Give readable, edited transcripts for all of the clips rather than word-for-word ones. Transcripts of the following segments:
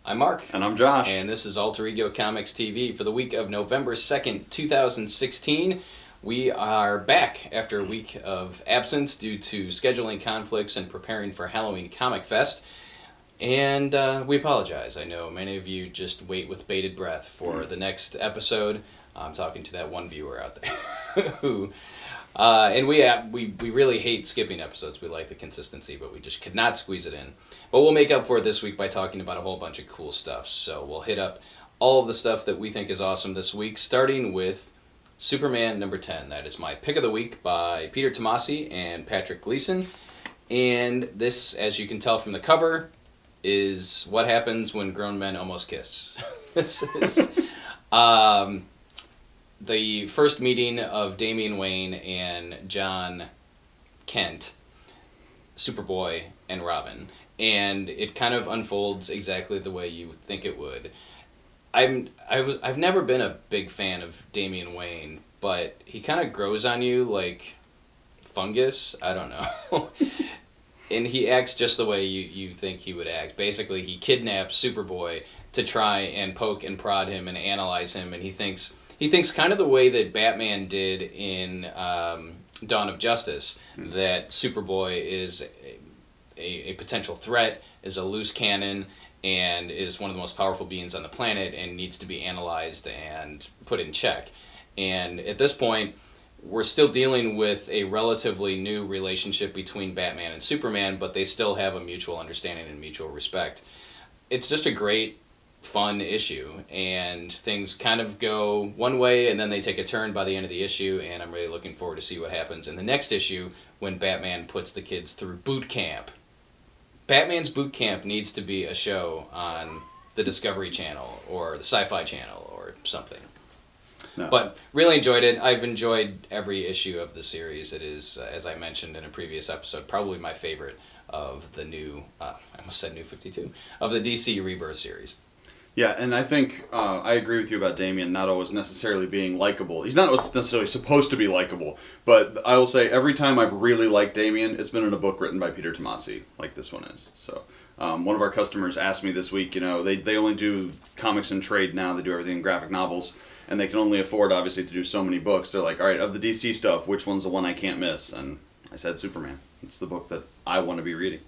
I'm Mark. And I'm Josh. And this is Alter Ego Comics TV for the week of November 2nd, 2016. We are back after a week of absence due to scheduling conflicts and preparing for Halloween Comic Fest. And we apologize. I know many of you just wait with bated breath for the next episode. I'm talking to that one viewer out there who... and we really hate skipping episodes. We like the consistency, but we just could not squeeze it in. But we'll make up for it this week by talking about a whole bunch of cool stuff. So we'll hit up all of the stuff that we think is awesome this week, starting with Superman number 10. That is my pick of the week by Peter Tomasi and Patrick Gleason. And this, as you can tell from the cover, is what happens when grown men almost kiss. This is... the first meeting of Damian Wayne and John Kent, Superboy and Robin, and it kind of unfolds exactly the way you think it would. I've never been a big fan of Damian Wayne, but he kind of grows on you like fungus. I don't know. And he acts just the way you think he would act. Basically, he kidnaps Superboy to try and poke and prod him and analyze him, and he thinks kind of the way that Batman did in Dawn of Justice, that Superboy is a potential threat, is a loose cannon, and is one of the most powerful beings on the planet and needs to be analyzed and put in check. And at this point, we're still dealing with a relatively new relationship between Batman and Superman, but they still have a mutual understanding and mutual respect. It's just a great, fun issue, and things kind of go one way and then they take a turn by the end of the issue, and I'm really looking forward to see what happens in the next issue when Batman puts the kids through boot camp. Batman's Boot Camp needs to be a show on the Discovery Channel or the Sci-Fi Channel or something. No. But really enjoyed it. I've enjoyed every issue of the series. It is, as I mentioned in a previous episode, probably my favorite of the new, I almost said New 52, of the DC Rebirth series. Yeah, and I think I agree with you about Damian not always necessarily being likable. He's not necessarily supposed to be likable, but I will say every time I've really liked Damian, it's been in a book written by Peter Tomasi, like this one is. So one of our customers asked me this week, you know, they only do comics and trade now, they do everything in graphic novels, and they can only afford, obviously, to do so many books. They're like, all right, of the DC stuff, which one's the one I can't miss? And I said Superman. It's the book that I want to be reading.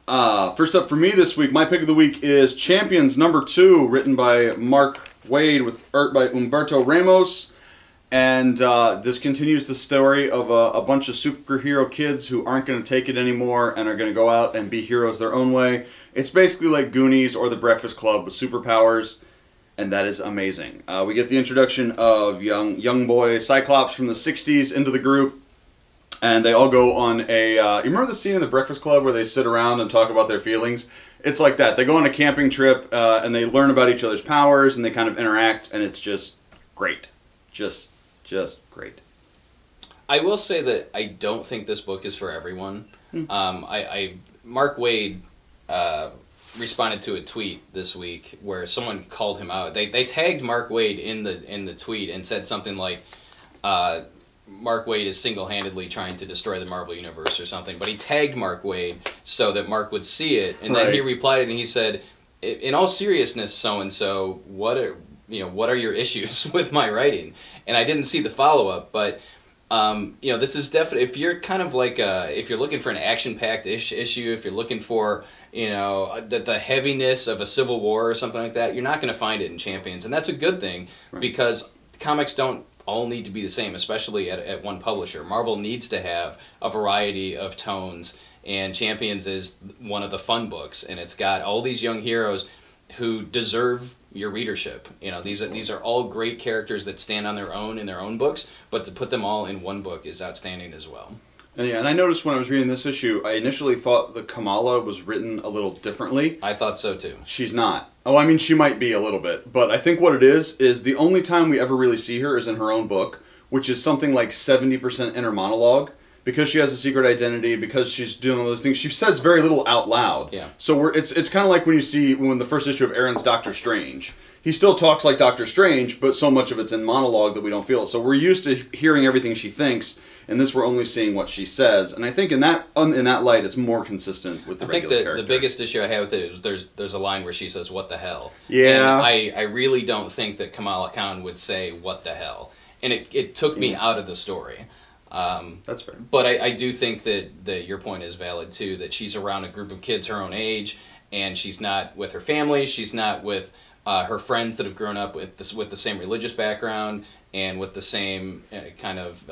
First up for me this week, my pick of the week is Champions number 2, written by Mark Waid with art by Humberto Ramos. And this continues the story of a bunch of superhero kids who aren't going to take it anymore and are going to go out and be heroes their own way. It's basically like Goonies or The Breakfast Club with superpowers, and that is amazing. We get the introduction of young boy Cyclops from the 60s into the group. And they all go on a, you remember the scene in The Breakfast Club where they sit around and talk about their feelings? It's like that. They go on a camping trip and they learn about each other's powers and they kind of interact, and it's just great. Just great. I will say that I don't think this book is for everyone. Mark Waid responded to a tweet this week where someone called him out. They tagged Mark Waid in the tweet and said something like, Mark Waid is single-handedly trying to destroy the Marvel Universe or something, but he tagged Mark Waid so that Mark would see it, and then he replied and he said, in all seriousness, so-and-so, what are your issues with my writing? And I didn't see the follow-up, but this is definitely, if you're kind of like, if you're looking for an action-packed issue, if you're looking for, the heaviness of a Civil War or something like that, you're not going to find it in Champions, and that's a good thing, because comics don't all need to be the same, especially at one publisher. Marvel needs to have a variety of tones, and Champions is one of the fun books, and it's got all these young heroes who deserve your readership. These are all great characters that stand on their own in their own books, but to put them all in one book is outstanding as well. And I noticed when I was reading this issue, I initially thought that Kamala was written a little differently. I thought so too. She's not. Oh, I mean, she might be a little bit. But I think what it is the only time we ever really see her is in her own book, which is something like 70% inner monologue. Because she has a secret identity, because she's doing all those things, she says very little out loud. Yeah. So it's kind of like when the first issue of Aaron's Doctor Strange. he still talks like Doctor Strange, but so much of it's in monologue that we don't feel it. So we're used to hearing everything she thinks, and this we're only seeing what she says. And I think in that light, it's more consistent with the regular character. The biggest issue I have with it is there's a line where she says, "What the hell?" Yeah. And I really don't think that Kamala Khan would say, "What the hell?" And it took me out of the story. That's fair. But I do think that your point is valid, too, that she's around a group of kids her own age, and she's not with her family, she's not with her friends that have grown up with the same religious background and with the same kind of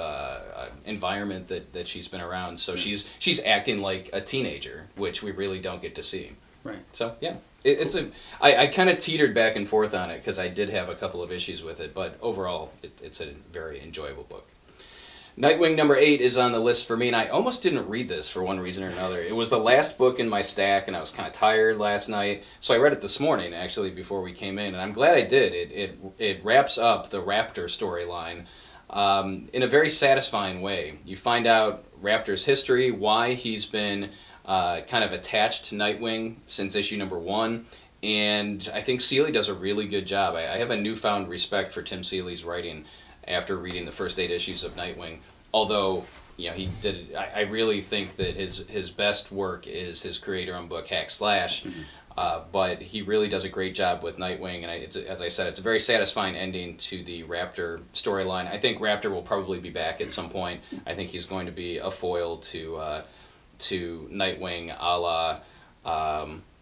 environment that she's been around. So she's acting like a teenager, which we really don't get to see. Right. So, yeah. I kind of teetered back and forth on it because I did have a couple of issues with it, but overall, it's a very enjoyable book. Nightwing number 8 is on the list for me, and I almost didn't read this for one reason or another. It was the last book in my stack, and I was kind of tired last night, so I read it this morning, actually, before we came in, and I'm glad I did. It wraps up the Raptor storyline in a very satisfying way. You find out Raptor's history, why he's been kind of attached to Nightwing since issue number 1, and I think Seeley does a really good job. I have a newfound respect for Tim Seeley's writing after reading the first 8 issues of Nightwing. Although, you know, he did. I really think that his best work is his creator-owned book Hack Slash, but he really does a great job with Nightwing. And as I said, it's a very satisfying ending to the Raptor storyline. I think Raptor will probably be back at some point. I think he's going to be a foil to Nightwing, a la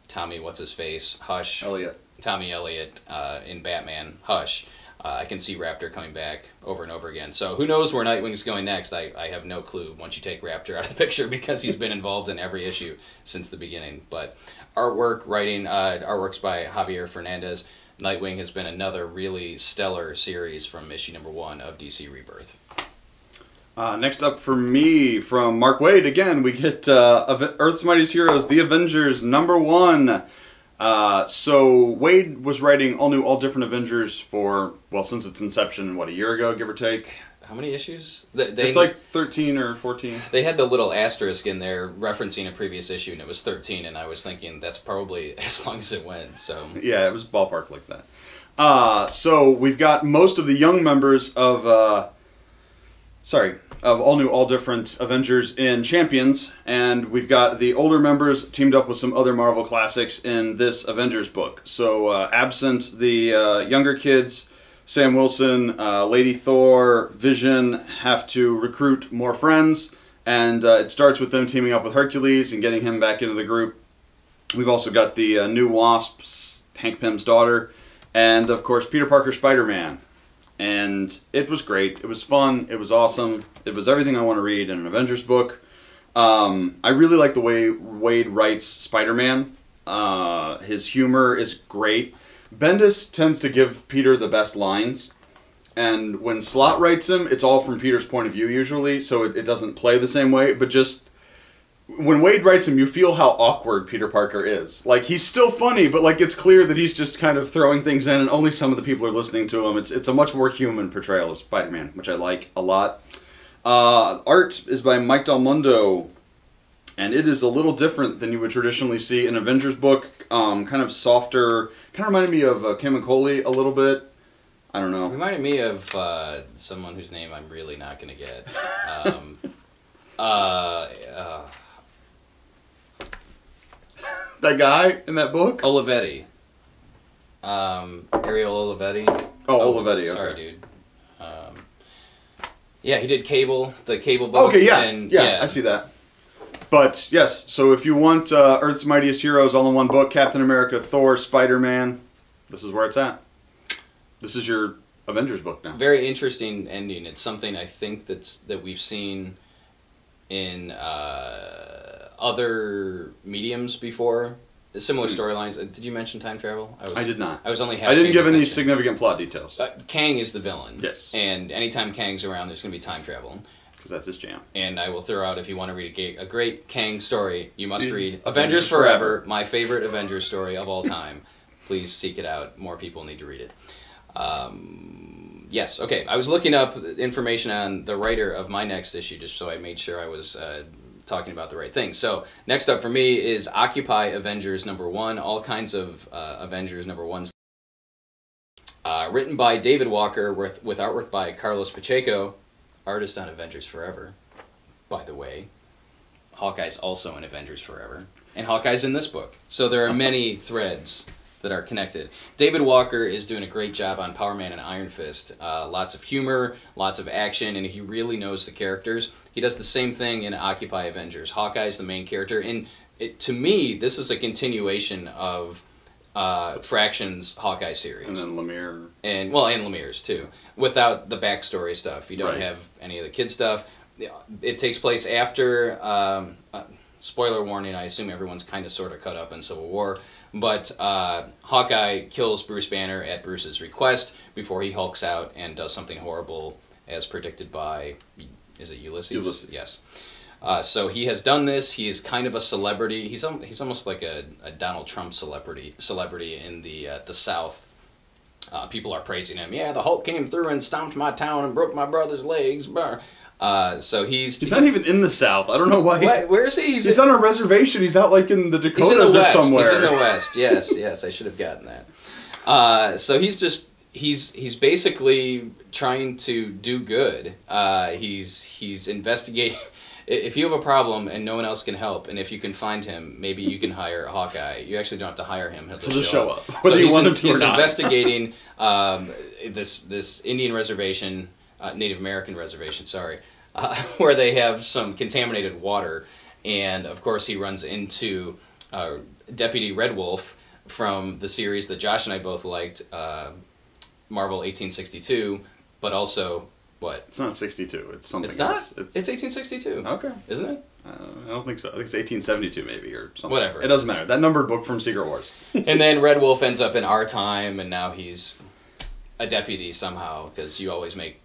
Tommy what's his face Hush Elliot. Tommy Elliot in Batman Hush. I can see Raptor coming back over and over again. So who knows where Nightwing's going next? I have no clue once you take Raptor out of the picture because he's been involved in every issue since the beginning. But artwork's by Javier Fernandez. Nightwing has been another really stellar series from issue number 1 of DC Rebirth. Next up for me, from Mark Waid, again, we get Earth's Mightiest Heroes, The Avengers, number 1. So Waid was writing all new, all different Avengers for, well, since its inception, what, a year ago, give or take? How many issues? It's like 13 or 14. They had the little asterisk in there referencing a previous issue, and it was 13, and I was thinking that's probably as long as it went, so... Yeah, it was ballpark like that. So we've got most of the young members of all new, all different Avengers in Champions, and we've got the older members teamed up with some other Marvel classics in this Avengers book. So absent the younger kids, Sam Wilson, Lady Thor, Vision have to recruit more friends, and it starts with them teaming up with Hercules and getting him back into the group. We've also got the new Wasp, Hank Pym's daughter, and of course Peter Parker Spider-Man. And it was great. It was fun. It was awesome. It was everything I want to read in an Avengers book. I really like the way Waid writes Spider-Man. His humor is great. Bendis tends to give Peter the best lines. And when Slott writes him, it's all from Peter's point of view usually, so it doesn't play the same way. But just when Waid writes him, you feel how awkward Peter Parker is. Like, he's still funny, but like it's clear that he's just kind of throwing things in and only some of the people are listening to him. It's a much more human portrayal of Spider-Man, which I like a lot. Art is by Mike Del Mundo, and it is a little different than you would traditionally see in an Avengers book. Kind of softer, kind of reminded me of Kim and Coley a little bit. I don't know. Reminded me of someone whose name I'm really not going to get. That guy in that book? Olivetti. Ariel Olivetti. Oh, Olivetti, okay. Sorry, dude. Yeah, he did the Cable book. Okay, yeah, and, yeah, I see that. But, yes, so if you want Earth's Mightiest Heroes all in one book, Captain America, Thor, Spider-Man, this is where it's at. This is your Avengers book now. Very interesting ending. It's something I think that we've seen in other mediums before. Similar storylines. Did you mention time travel? I did not. I was only I didn't give any significant plot details. Kang is the villain. Yes. And anytime Kang's around, there's going to be time travel. Because that's his jam. And I will throw out, if you want to read a great Kang story, you must read Avengers Forever, my favorite Avengers story of all time. Please seek it out. More people need to read it. Yes, okay. I was looking up information on the writer of my next issue just so I made sure I was talking about the right thing. So, next up for me is Occupy Avengers number 1. All kinds of Avengers number 1s Written by David Walker with artwork by Carlos Pacheco, artist on Avengers Forever, by the way. Hawkeye's also in Avengers Forever. And Hawkeye's in this book. So there are many threads that are connected. David Walker is doing a great job on Power Man and Iron Fist. Lots of humor, lots of action, and he really knows the characters. He does the same thing in Occupy Avengers. Hawkeye's the main character, and to me, this is a continuation of Fraction's Hawkeye series. And then Lemire. And Lemire's too. Without the backstory stuff. You don't have any of the kid stuff. It takes place after, spoiler warning, I assume everyone's kind of sort of caught up in Civil War, but Hawkeye kills Bruce Banner at Bruce's request before he hulks out and does something horrible as predicted by, is it Ulysses? Ulysses. Yes. So he has done this. He is kind of a celebrity. He's almost like a Donald Trump celebrity in the South. People are praising him. Yeah, the Hulk came through and stomped my town and broke my brother's legs. So he's not even in the South. I don't know why. Where is he? He's on a reservation. He's out like in the Dakotas he's in the West. or somewhere. He's in the West. Yes, I should have gotten that. So he's basically trying to do good. He's investigating. If you have a problem and no one else can help, and if you can find him, maybe you can hire Hawkeye. You actually don't have to hire him; he'll just show up. Whether so you want him to or he's not. investigating this Indian reservation, Native American reservation. Sorry, where they have some contaminated water, and of course he runs into Deputy Red Wolf from the series that Josh and I both liked, Marvel 1862, but also. What? It's not 62. It's something it's not? else. It's 1862. Okay. Isn't it? I don't think so. I think it's 1872 maybe or something. Whatever. It doesn't matter. That numbered book from Secret Wars. And then Red Wolf ends up in our time, and now he's a deputy somehow, because you always make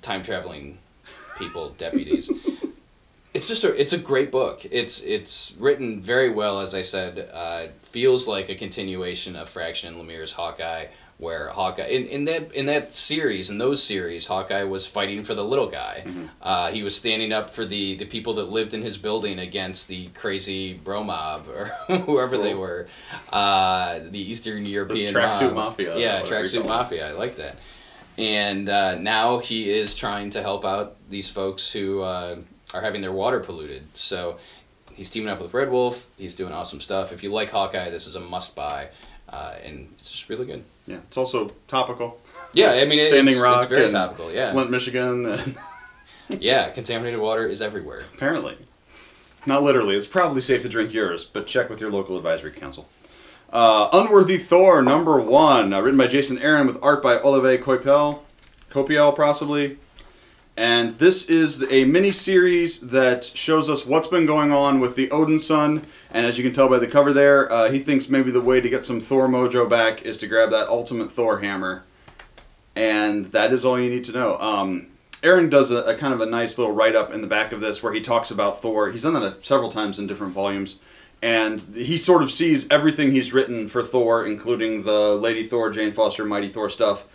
time-traveling people deputies. It's a great book. It's written very well, as I said. Feels like a continuation of Fraction and Lemire's Hawkeye, where Hawkeye in that series, in those series, Hawkeye was fighting for the little guy. Mm-hmm. He was standing up for the people that lived in his building against the crazy bro mob or whoever they were, the Eastern European tracksuit mafia. Yeah, tracksuit mafia. I like that. And now he is trying to help out these folks who are having their water polluted. So he's teaming up with Red Wolf. He's doing awesome stuff. If you like Hawkeye, this is a must-buy. And it's just really good. Yeah, it's also topical. Yeah, I mean, Standing Rock, it's very and topical. Yeah, Flint, Michigan. And yeah, contaminated water is everywhere. Apparently, not literally. It's probably safe to drink yours, but check with your local advisory council. Unworthy Thor #1, written by Jason Aaron with art by Olivier Coipel, possibly. And this is a mini-series that shows us what's been going on with the Odin son. And as you can tell by the cover there, he thinks maybe the way to get some Thor mojo back is to grab that ultimate Thor hammer. And that is all you need to know. Aaron does a kind of a nice little write-up in the back of this where he talks about Thor. He's done that several times in different volumes. And he sort of sees everything he's written for Thor, including the Lady Thor, Jane Foster, Mighty Thor stuff,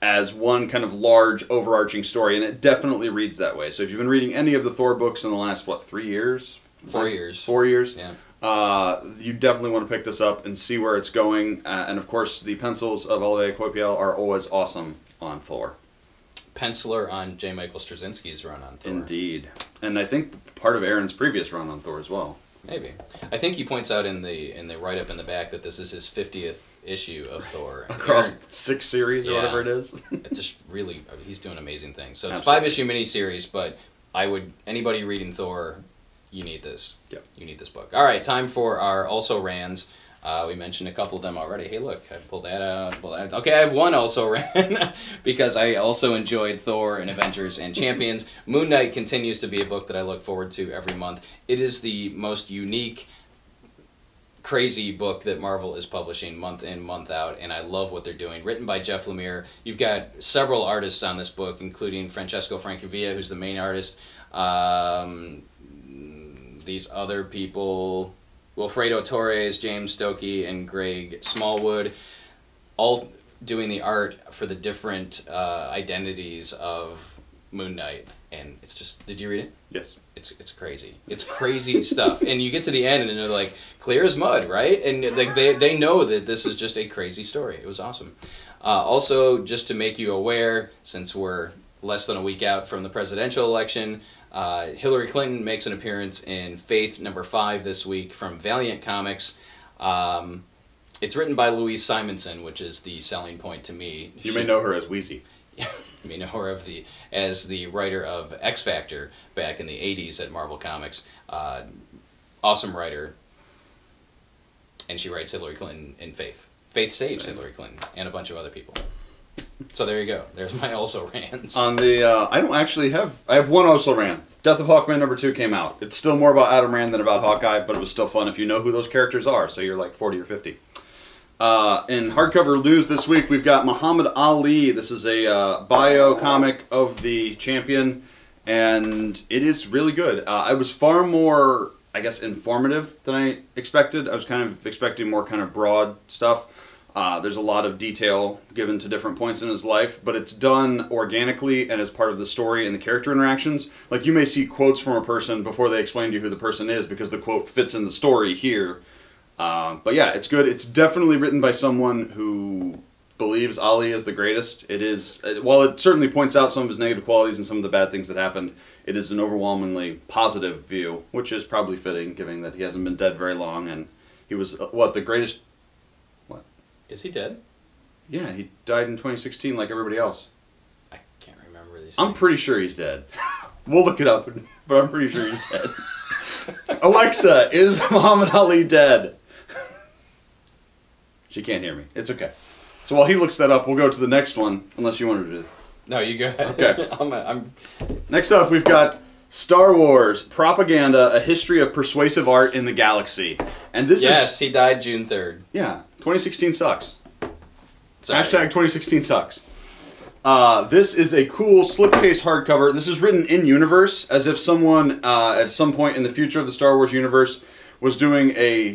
as one kind of large, overarching story, and it definitely reads that way. So if you've been reading any of the Thor books in the last, 3 years? 4 years. 4 years? Yeah. You definitely want to pick this up and see where it's going. And of course, the pencils of Olivier Coipel are always awesome on Thor. Penciler on J. Michael Straczynski's run on Thor. Indeed. And I think part of Aaron's previous run on Thor as well. Maybe. I think he points out in the write-up in the back that this is his 50th issue of Thor. Across 6 series or whatever it is. It's just really, he's doing amazing things. So it's a Absolutely. 5-issue miniseries, but anybody reading Thor, you need this. Yep. You need this book. All right, time for our also rans. We mentioned a couple of them already. Hey, look, I pulled that out. Okay, I have one also ran because I also enjoyed Thor and Avengers and Champions. Moon Knight continues to be a book that I look forward to every month. It is the most unique, crazy book that Marvel is publishing month in, month out, and I love what they're doing. Written by Jeff Lemire. You've got several artists on this book, including Francesco Francavilla, who's the main artist. These other people... Wilfredo Torres, James Stokey, and Greg Smallwood, all doing the art for the different identities of Moon Knight, and it's just, did you read it? Yes. It's crazy. It's crazy stuff. And you get to the end and they're like, clear as mud, right? And like they know that this is just a crazy story. It was awesome. Also, just to make you aware, since we're less than a week out from the presidential election, Hillary Clinton makes an appearance in Faith #5 this week from Valiant Comics. It's written by Louise Simonson, which is the selling point to me. You may know her as Wheezy. You may know her as the writer of X Factor back in the 80s at Marvel Comics. Awesome writer. And she writes Hillary Clinton in Faith. Faith saves Hillary Clinton and a bunch of other people. So there you go. There's my also rans. On the, I don't actually have, I have one also ran. Death of Hawkman #2 came out. It's still more about Adam Rand than about Hawkeye, but it was still fun if you know who those characters are, so you're like 40 or 50. In hardcover news this week, we've got Muhammad Ali. This is a bio comic of the champion, and it is really good. I was far more, I guess, informative than I expected. I was kind of expecting more kind of broad stuff. There's a lot of detail given to different points in his life, but it's done organically and as part of the story and the character interactions. Like, you may see quotes from a person before they explain to you who the person is because the quote fits in the story here. But yeah, it's good. It's definitely written by someone who believes Ali is the greatest. It is, while it certainly points out some of his negative qualities and some of the bad things that happened, it is an overwhelmingly positive view, which is probably fitting, given that he hasn't been dead very long, and he was, what, the greatest... What? Is he dead? Yeah, he died in 2016 like everybody else. I can't remember these I'm things. pretty sure he's dead. We'll look it up, but I'm pretty sure he's dead. Alexa, is Muhammad Ali dead? She can't hear me. It's okay. So while he looks that up, we'll go to the next one, unless you wanted to. No, you go ahead. Okay. I'm... Next up, we've got Star Wars Propaganda: A History of Persuasive Art in the Galaxy. And this Yes, he died June 3rd. Yeah, 2016 sucks. Sorry. Hashtag 2016 sucks. This is a cool slipcase hardcover. This is written in universe, as if someone at some point in the future of the Star Wars universe was doing a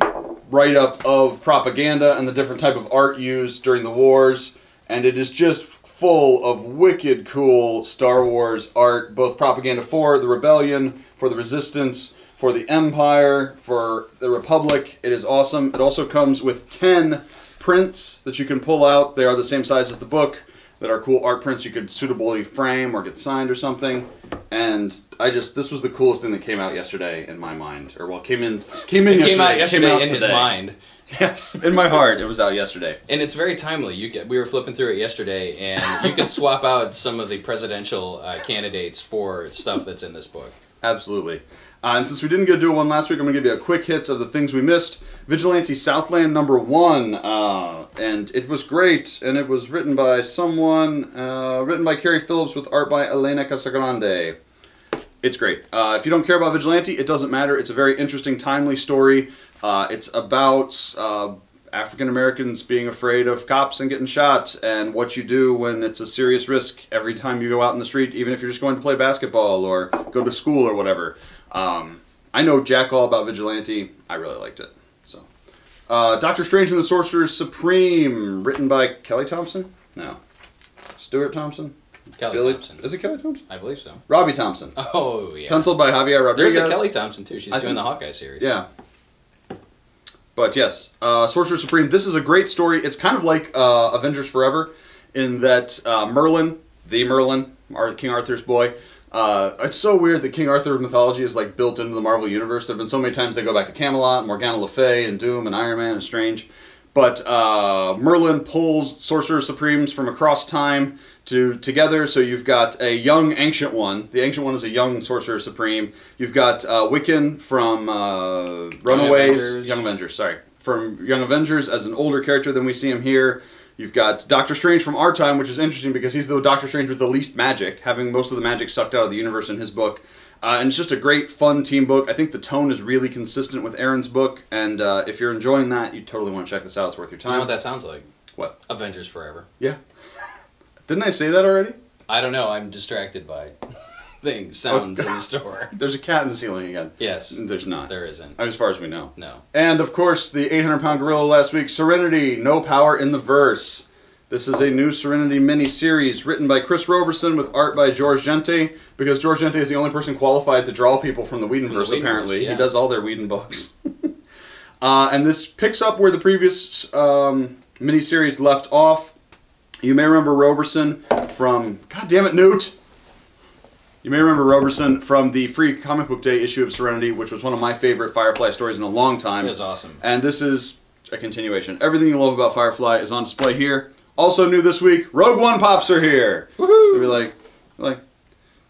write-up of propaganda and the different type of art used during the wars, and it is just full of wicked cool Star Wars art, both propaganda for the Rebellion, for the Resistance, for the Empire, for the Republic. It is awesome. It also comes with 10 prints that you can pull out. They are the same size as the book, that are cool art prints you could suitably frame or get signed or something. And this was the coolest thing that came out yesterday in my mind. Or, well, came in yesterday. Came out yesterday in today. his mind. Yes, in my heart, it was out yesterday. And it's very timely. We were flipping through it yesterday, and you could swap out some of the presidential candidates for stuff that's in this book. Absolutely. And since we didn't get to do one last week, I'm going to give you a quick hits of the things we missed. Vigilante Southland #1, and it was great, and it was written by someone, written by Carrie Phillips with art by Elena Casagrande. It's great. If you don't care about Vigilante, it doesn't matter. It's a very interesting, timely story. It's about African Americans being afraid of cops and getting shot, and what you do when it's a serious risk every time you go out in the street, even if you're just going to play basketball or go to school or whatever. I know jack all about Vigilante. I really liked it. So, Doctor Strange and the Sorcerer Supreme, written by Kelly Thompson? No. Stuart Thompson? Kelly Thompson. Is it Kelly Thompson? I believe so. Robbie Thompson. Oh, yeah. Penciled by Javier Rodriguez. There's a Kelly Thompson, too. She's doing the Hawkeye series. Yeah. But yes, Sorcerer Supreme, this is a great story. It's kind of like Avengers Forever, in that Merlin, King Arthur's boy, it's so weird that King Arthur mythology is like built into the Marvel Universe. There have been so many times they go back to Camelot, Morgana Le Fay, and Doom, and Iron Man, and Strange. But Merlin pulls Sorcerer Supremes from across time together, so you've got a young Ancient One. The Ancient One is a young Sorcerer Supreme. You've got Wiccan from Young Avengers, sorry. From Young Avengers as an older character than we see him here. You've got Doctor Strange from our time, which is interesting because he's the Doctor Strange with the least magic, having most of the magic sucked out of the universe in his book. And it's just a great, fun team book. I think the tone is really consistent with Aaron's book, and if you're enjoying that, you totally want to check this out. It's worth your time. You know what that sounds like? What? Avengers Forever. Yeah. Didn't I say that already? I don't know. I'm distracted by sounds in the store. There's a cat in the ceiling again. Yes. There's not. There isn't. As far as we know. No. And, of course, the 800-pound gorilla last week, Serenity, No Power in the Verse. This is a new Serenity mini-series written by Chris Roberson with art by George Gente, because George Gente is the only person qualified to draw people from the Whedonverse, apparently. Yeah. He does all their Whedon books. And this picks up where the previous mini-series left off. You may remember Roberson from... God damn it, Newt! You may remember Roberson from the free comic book day issue of Serenity, which was one of my favorite Firefly stories in a long time. It was awesome. And this is a continuation. Everything you love about Firefly is on display here. Also new this week, Rogue One pops are here. Woohoo! They'll be like,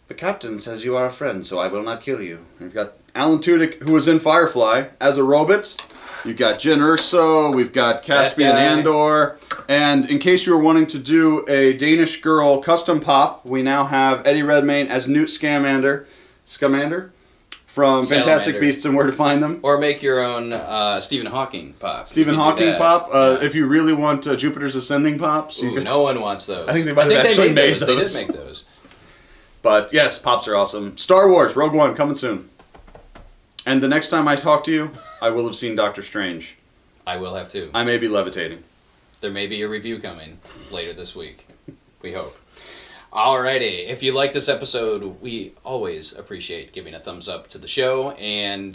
the captain says you are a friend, so I will not kill you. And we've got Alan Tudyk, who was in Firefly as a robot. You've got Jyn Erso, we've got Caspian Andor, and in case you were wanting to do a Danish girl custom pop, we now have Eddie Redmayne as Newt Scamander from Fantastic Beasts and Where to Find Them. Or make your own Stephen Hawking pop. Stephen Hawking pop. If you really want Jupiter's Ascending pops. Ooh, no one wants those. I think they might have actually made those. They did make those. But yes, pops are awesome. Star Wars, Rogue One, coming soon. And the next time I talk to you, I will have seen Doctor Strange. I will have too. I may be levitating. There may be a review coming later this week. We hope. Alrighty, if you like this episode, we always appreciate giving a thumbs up to the show and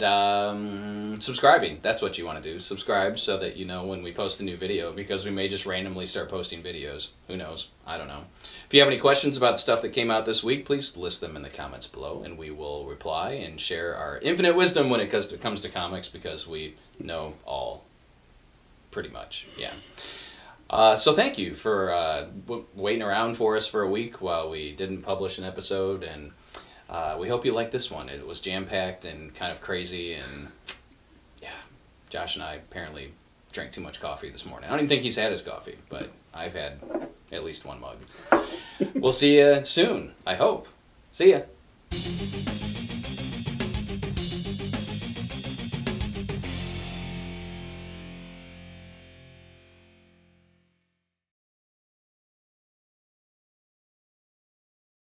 subscribing. That's what you want to do. Subscribe so that you know when we post a new video, because we may just randomly start posting videos. Who knows? I don't know. If you have any questions about the stuff that came out this week, please list them in the comments below, and we will reply and share our infinite wisdom when it comes to comics, because we know all, pretty much, yeah. So thank you for waiting around for us for a week while we didn't publish an episode, and we hope you liked this one. It was jam-packed and kind of crazy, and yeah, Josh and I apparently drank too much coffee this morning. I don't even think he's had his coffee, but I've had at least one mug. We'll see you soon, I hope. See ya.